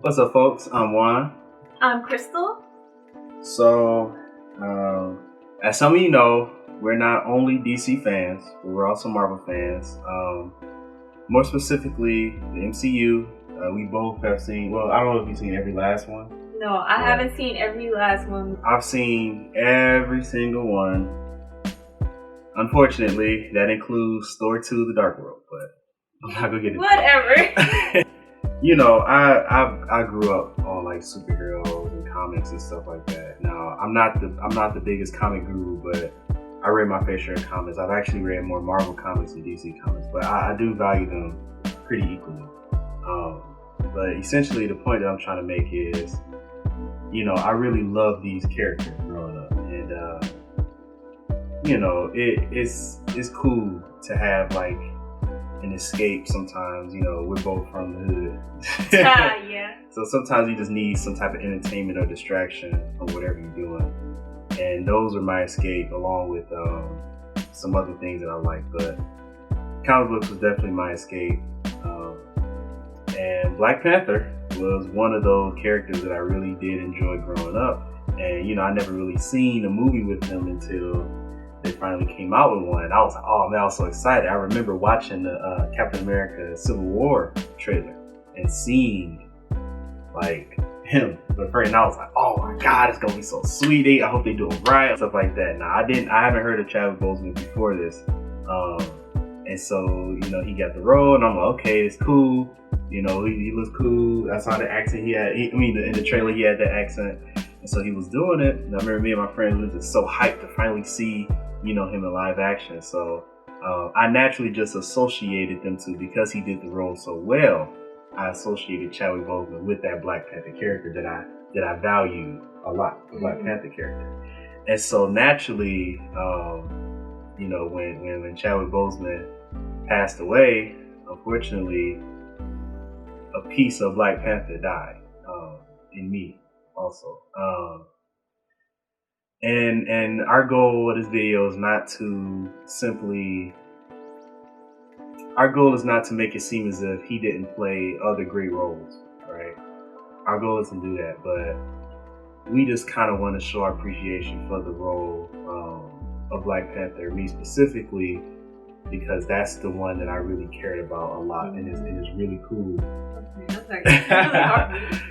What's up, folks? I'm Juan. I'm Crystal. So, as some of you know, we're not only DC fans, but we're also Marvel fans. More specifically, the MCU. We both have seen, well, I don't know if you've seen every last one. No, I haven't seen every last one. I've seen every single one. Unfortunately, that includes Thor 2, The Dark World, but I'm not gonna get into Whatever. You know, I grew up on like superheroes and comics and stuff like that. Now, I'm not the biggest comic guru, but I read my fair share of comics. I've actually read more Marvel comics than DC comics, but I do value them pretty equally. But essentially, the point that I'm trying to make is, you know, I really love these characters growing up, and you know, it's cool to have like an escape sometimes. You know, we're both from the hood. Yeah. So sometimes you just need some type of entertainment or distraction from whatever you're doing. And those are my escape, along with some other things that I like. But comic books was definitely my escape. And Black Panther was one of those characters that I really did enjoy growing up. And, you know, I never really seen a movie with him until they finally came out with one. I was like, oh man, I was so excited. I remember watching the Captain America Civil War trailer and seeing like him but first, and I was like, oh my god, it's gonna be so sweet. I hope they do it right, stuff like that. Now I haven't heard of Chadwick Boseman before this, and so, you know, he got the role, and I'm like, okay, it's cool. You know, he looks cool. I saw the accent he had. In the trailer he had that accent, and so he was doing it. And I remember me and my friends were just so hyped to finally see, you know, him in live action. So I naturally just associated them two because he did the role so well. I associated Chadwick Boseman with that Black Panther character that I value a lot, the Black Panther character. And so naturally, you know, when Chadwick Boseman passed away, unfortunately, a piece of Black Panther died in me also. And our goal of this video is not to simply. Our goal is not to make it seem as if he didn't play other great roles, right? Our goal isn't to do that, but we just kind of want to show our appreciation for the role of Black Panther, me specifically, because that's the one that I really cared about a lot, and it's really cool.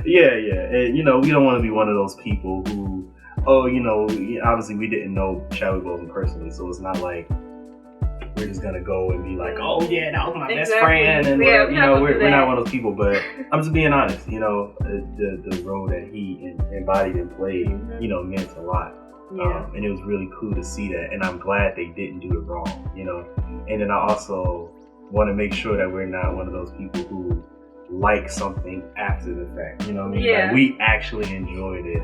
Yeah. And, you know, we don't want to be one of those people who, you know, obviously we didn't know Chadwick Boseman personally, so it's not like we're just gonna go and be like, oh yeah, that was my best friend, and we're not one of those people. But I'm just being honest, you know, the role that he embodied and played, you know, meant a lot. And it was really cool to see that, and I'm glad they didn't do it wrong, you know. And then I also want to make sure that we're not one of those people who like something after the fact, you know what I mean? Like, we actually enjoyed it,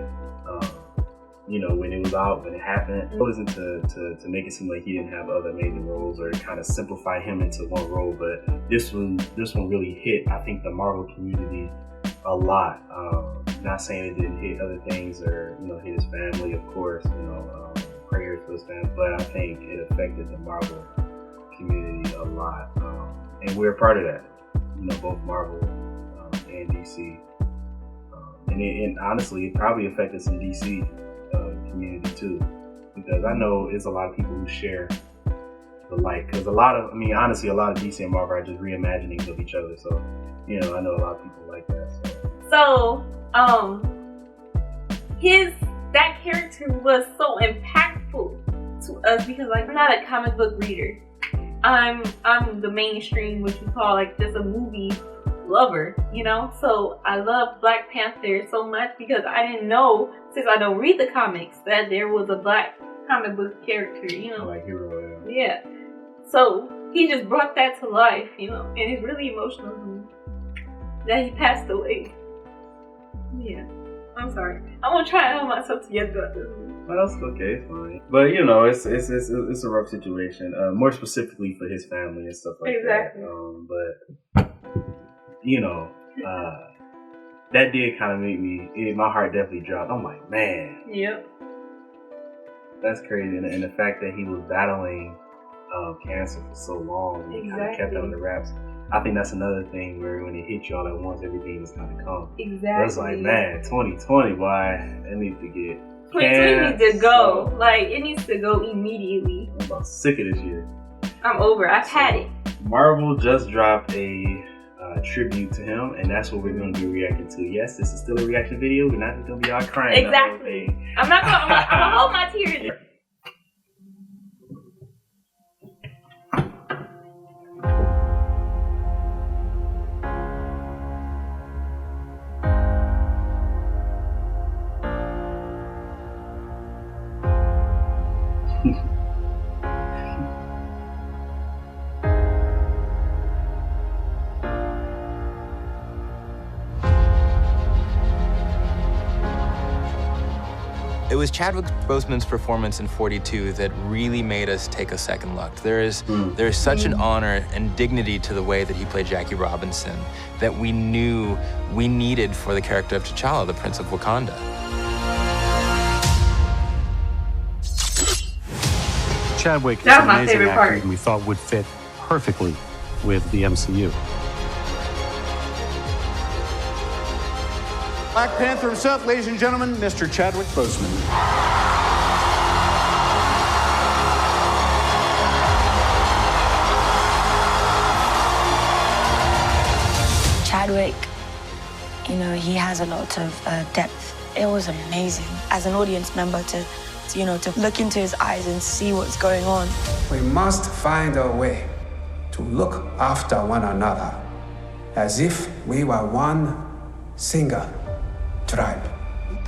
you know, when it was out, when it happened. It wasn't to make it seem like he didn't have other amazing roles or kind of simplify him into one role, but this one really hit, I think, the Marvel community a lot. Not saying it didn't hit other things or, you know, hit his family, of course, you know, prayers for his family, but I think it affected the Marvel community a lot. And we're a part of that, you know, both Marvel and DC. And honestly, it probably affected some DC community too, because I know it's a lot of people who share the like, because honestly, a lot of DC and Marvel are just reimaginings of each other, so, you know, I know a lot of people like that. So that character was so impactful to us because, like, I'm not a comic book reader. I'm the mainstream, what you call, like, just a movie lover, you know. So I love Black Panther so much because I didn't know, since I don't read the comics, that there was a black comic book character, you know, like hero. Yeah. So he just brought that to life, you know, and it's really emotional that he passed away. Yeah, I'm sorry. I want to try to hold myself together about this. Well, that's okay, it's fine. But, you know, it's a rough situation. More specifically for his family and stuff like that. But, you know, that did kind of make my heart definitely dropped. I'm like, man. Yep. That's crazy. And the fact that he was battling cancer for so long and kind of kept it on the wraps. I think that's another thing where when it hits you all at once, everything is kind of calm. Exactly. It's like, man, 2020, why it needs to get 2020 needs to go. Like, it needs to go immediately. I'm about sick of this year. I'm over. I've had it. Marvel just dropped a tribute to him, and that's what we're going to be reacting to. Yes, this is still a reaction video. We're not going to be all crying. Exactly. I'm going to hold my tears. It was Chadwick Boseman's performance in 42 that really made us take a second look. There is such an honor and dignity to the way that he played Jackie Robinson that we knew we needed for the character of T'Challa, the Prince of Wakanda. Chadwick is That was an my amazing favorite actor part. and we thought would fit perfectly with the MCU. Black Panther himself, ladies and gentlemen, Mr. Chadwick Boseman. Chadwick, you know, he has a lot of depth. It was amazing as an audience member to look into his eyes and see what's going on. We must find a way to look after one another as if we were one single tribe.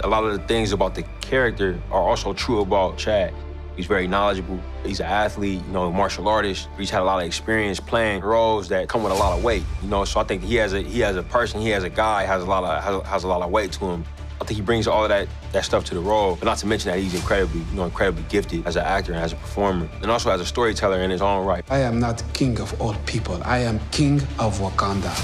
A lot of the things about the character are also true about Chad. He's very knowledgeable. He's an athlete, martial artist. He's had a lot of experience playing roles that come with a lot of weight, So I think he has a person, he has a guy, has a lot of weight to him. I think he brings all of that stuff to the role, but not to mention that he's incredibly gifted as an actor and as a performer, and also as a storyteller in his own right. I am not king of all people. I am king of Wakanda.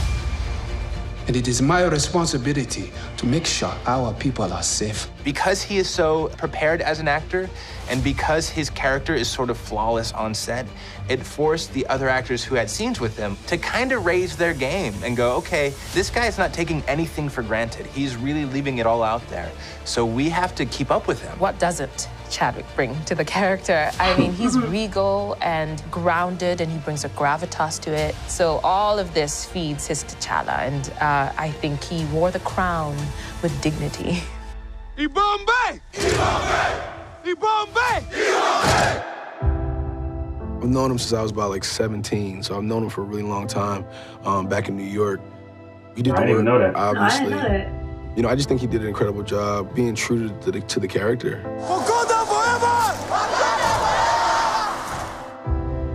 And it is my responsibility to make sure our people are safe. Because he is so prepared as an actor, and because his character is sort of flawless on set, it forced the other actors who had scenes with him to kind of raise their game and go, okay, this guy is not taking anything for granted. He's really leaving it all out there. So we have to keep up with him. What doesn't Chadwick bring to the character? I mean, he's regal and grounded, and he brings a gravitas to it. So all of this feeds his T'Challa, and I think he wore the crown with dignity. Ibombe! Ibombe! Ibombe! Ibombe! I've known him since I was about 17, so I've known him for a really long time. Back in New York, he did the work. I didn't know that. Obviously, No, I didn't know that. I just think he did an incredible job being true to the character. Wakanda forever!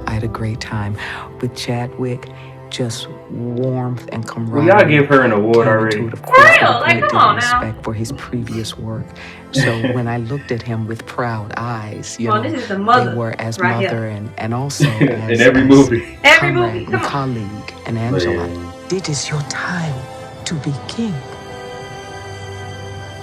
I had a great time with Chadwick. Just warmth and camaraderie. Well, y'all give her an award already. Of course, For real? Like, come on now. respect for his previous work. So when I looked at him with proud eyes, This is the mother they were as right mother here. and also as, in every as movie. Every comrade movie, and come on. colleague and Angela. It is your time to be king.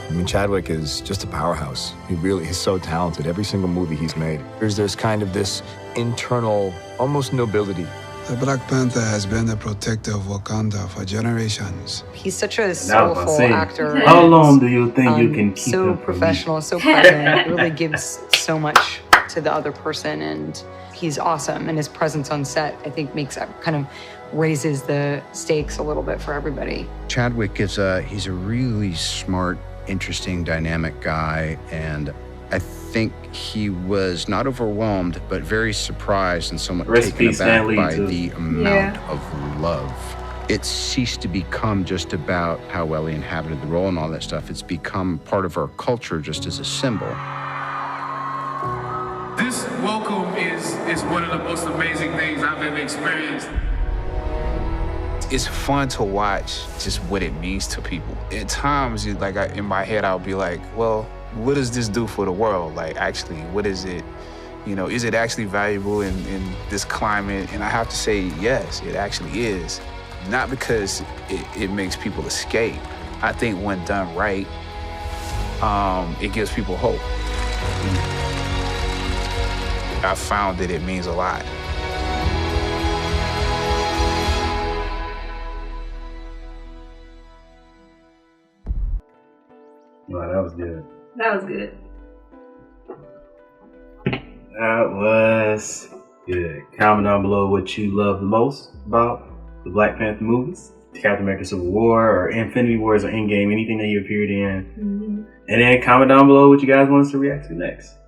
I mean, Chadwick is just a powerhouse. He's so talented. Every single movie he's made. There's kind of this internal, almost nobility. The Black Panther has been the protector of Wakanda for generations. He's such a That was my soulful scene. actor. How long do you think you can keep So him from professional, so present. Really gives so much to the other person, and he's awesome. And his presence on set, I think, kind of raises the stakes a little bit for everybody. Chadwick he's a really smart, interesting, dynamic guy, and I think he was not overwhelmed, but very surprised and somewhat taken aback by the amount of love. It ceased to become just about how well he inhabited the role and all that stuff. It's become part of our culture just as a symbol. This welcome is one of the most amazing things I've ever experienced. It's fun to watch just what it means to people. At times, in my head, I'll be like, well, what does this do for the world? Actually, what is it? Is it actually valuable in this climate? And I have to say, yes, it actually is. Not because it makes people escape. I think when done right, it gives people hope. I found that it means a lot. No, that was good. That was good. That was good. Comment down below what you love the most about the Black Panther movies. Captain America Civil War or Infinity Wars or Endgame, anything that he appeared in. And then comment down below what you guys want us to react to next.